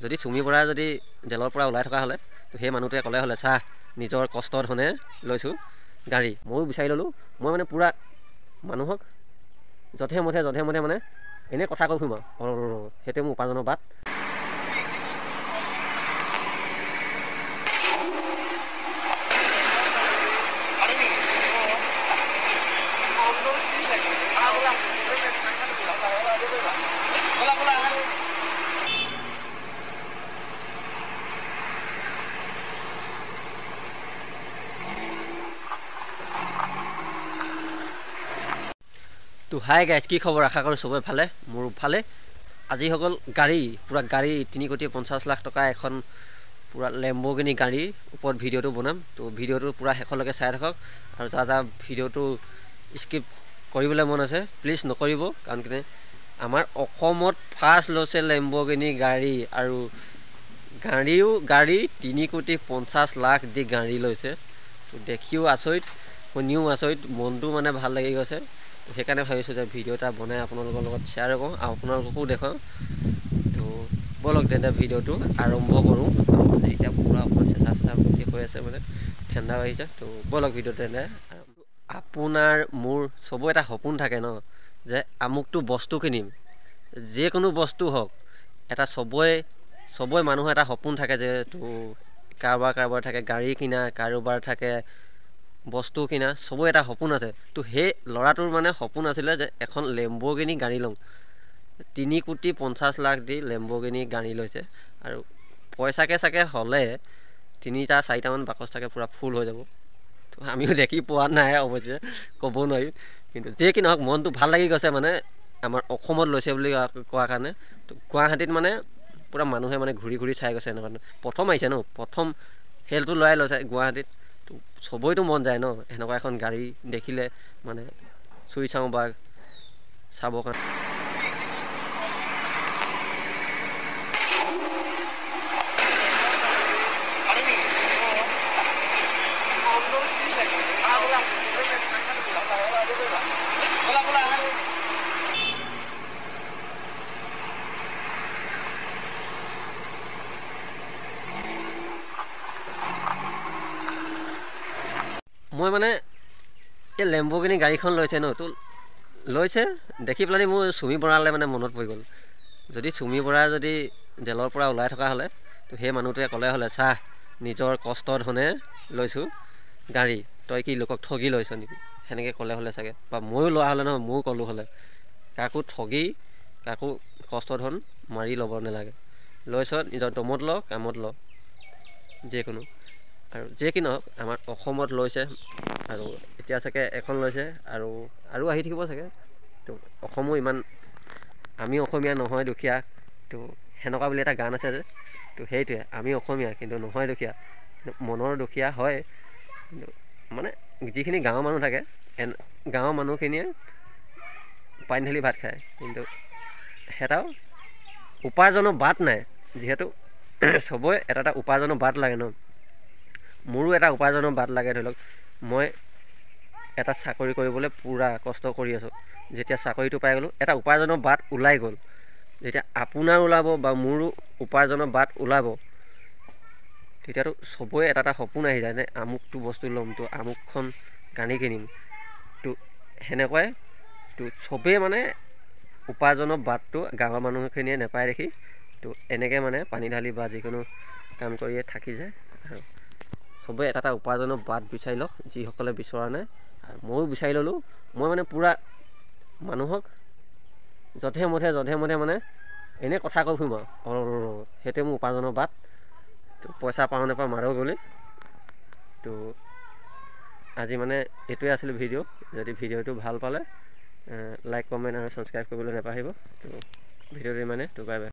যদি চুমি বৰা যদি জেলৰ পৰা ওলাই থকা হ'লে তো সেই মানুহটোৱে ক'লে হ'লে চাহ নিজৰ কষ্টৰ ধনে লৈছোঁ গাড়ী, ময়ো বিচাৰি ল'লোঁ। মই মানে পূৰা মানুহক যধে মধে মানে এনেই কথা কৈ ফুৰিম আৰু সেইটোৱে মোৰ উপাৰ্জনৰ বাট। তো হাই গাইজ, কি খবৰ? আশা কৰোঁ চবৰে ভালে, মোৰ ভালে। আজি হৈ গ'ল গাড়ী, পূৰা গাড়ী 3,50,00,000 টকা এখন পূৰা লেম্বৰগিনি গাড়ীৰ ওপৰত ভিডিঅ'টো বনাম। তো ভিডিঅ'টো পূৰা শেষলৈকে চাই থাকক, আৰু যাৰ ভিডিঅ'টো স্কিপ কৰিবলৈ মন আছে প্লিজ নকৰিব, কাৰণ কেনে আমাৰ অসমত ফাৰ্ষ্ট লৈছে লেম্বৰগিনি গাড়ী, আৰু গাড়ী 3,50,00,000 দি গাড়ী লৈছে। তো দেখিও আচৰিত, শুনিও আচৰিত, মনটো মানে ভাল লাগি গৈছে। সেইকাৰণে ভাবিছোঁ যে ভিডিঅ' এটা বনাই আপোনালোকৰ লগত শ্বেয়াৰ কৰোঁ, আৰু আপোনালোককো দেখাওঁ। তো ব'লক তেন্তে ভিডিঅ'টো আৰম্ভ কৰোঁ। এতিয়া পূৰা অকণমান চেষ্টা হৈ আছে, মানে ঠাণ্ডা আহিছে। তো ব'লক ভিডিঅ'টো তেন্তে। আপোনাৰ মোৰ চবৰে এটা সপোন থাকে ন, যে আমুকটো বস্তু কিনিম, যিকোনো বস্তু হওক, এটা চবৰে মানুহৰ এটা সপোন থাকে যে তো কাৰোবাৰ থাকে গাড়ী কিনা, কাৰোবাৰ থাকে বস্তু কিনা, চবৰে এটা সপোন আছে। তো সেই ল'ৰাটোৰ মানে সপোন আছিলে যে এখন লেম্বৰগিনি গাড়ী ল'ম। 3,50,00,000 দি লেম্বৰগিনি গাড়ী লৈছে, আৰু পইচাকৈ চাগে হ'লে 3-4টামান বাকচ থাকে পূৰা ফুল হৈ যাব। তো আমিও দেখি পোৱা নাই অৱশ্যে, ক'ব নোৱাৰিম, কিন্তু যিয়ে কি নহওক মনটো ভাল লাগি গৈছে, মানে আমাৰ অসমত লৈছে বুলি কোৱাৰ কাৰণে। তো গুৱাহাটীত মানে পূৰা মানুহে মানে ঘূৰি চাই গৈছে, এনেকুৱা প্ৰথম আহিছে ন, প্ৰথম হেলটো লৰাই লৈছে গুৱাহাটীত। তো চবৰেতো মন যায় ন এনেকুৱা এখন গাড়ী দেখিলে, মানে চুই চাওঁ বা চাবৰ কাৰণে। মই মানে এই লেম্বৰগিনি গাড়ীখন লৈছে ন, তো লৈছে দেখি পেলাই মোৰ চুমি বৰালৈ মানে মনত পৰি গ'ল। যদি চুমি বৰা যদি জেলৰ পৰা ওলাই থকা হ'লে তো সেই মানুহটোৱে ক'লে হ'লে চাহ নিজৰ কষ্টৰ ধনে লৈছোঁ গাড়ী, তই কি লোকক ঠগি লৈছ নেকি, সেনেকৈ ক'লে হ'লে চাগে, বা ময়ো লোৱা হ'লে নহয়, ময়ো ক'লোঁ হ'লে। কাকো ঠগি কাকো কষ্টধন মাৰি ল'ব নালাগে, লৈছ নিজৰ দমত ল, কামত ল, যিকোনো। আৰু যিয়ে কি নহওক আমাৰ অসমত লৈছে, আৰু এতিয়া চাগে এখন লৈছে, আৰু আহি থাকিব চাগে। তো অসমো ইমান, আমি অসমীয়া নহয় দুখীয়া, তো সেনেকুৱা বুলি এটা গান আছে যে, তো সেইটোৱে, আমি অসমীয়া কিন্তু নহয় দুখীয়া, মনৰ দুখীয়া হয়। কিন্তু মানে যিখিনি গাঁৱৰ মানুহ থাকে, গাঁৱৰ মানুহখিনিয়ে পানী ঢালি ভাত খায়, কিন্তু সেটাও উপাৰ্জনৰ বাট নাই। যিহেতু চবৰে এটা উপাৰ্জনৰ বাট লাগে ন, মোৰো এটা উপাৰ্জনৰ বাট লাগে। ধৰি লওক মই এটা চাকৰি কৰিবলৈ পূৰা কষ্ট কৰি আছোঁ, যেতিয়া চাকৰিটো পাই গ'লোঁ, এটা উপাৰ্জনৰ বাট ওলাই গ'ল। যেতিয়া আপোনাৰ ওলাব বা মোৰো উপাৰ্জনৰ বাট ওলাব, তেতিয়াতো চবৰে এটা সপোন আহি যায় যে আমুকটো বস্তু ল'ম, তো আমুকখন গাড়ী কিনিম। তো সেনেকুৱাই, তো চবেই মানে উপাৰ্জনৰ বাটটো গাঁৱৰ মানুহখিনিয়ে নাপায় দেখি, তো এনেকৈ মানে পানী ঢালি বা যিকোনো কাম কৰিয়ে থাকি যায়। আৰু চবেই এটা উপাৰ্জনৰ বাট বিচাৰি লওক, যিসকলে বিচৰা নাই, আৰু ময়ো বিচাৰি ল'লোঁ। মই মানে পূৰা মানুহক যধে মধে মানে এনেই কথা কৈ ফুৰিম আৰু সেইটোৱে মোৰ উপাৰ্জনৰ বাট। তো পইচা পাওঁ নাপাওঁ মাৰো বুলি। তো আজি মানে এইটোৱে আছিলে ভিডিঅ'। যদি ভিডিঅ'টো ভাল পালে লাইক, কমেণ্ট আৰু ছাবস্ক্ৰাইব কৰিবলৈ নাপাহৰিব। তো ভিডিঅ'টো ইমানে, তো বাই বাই।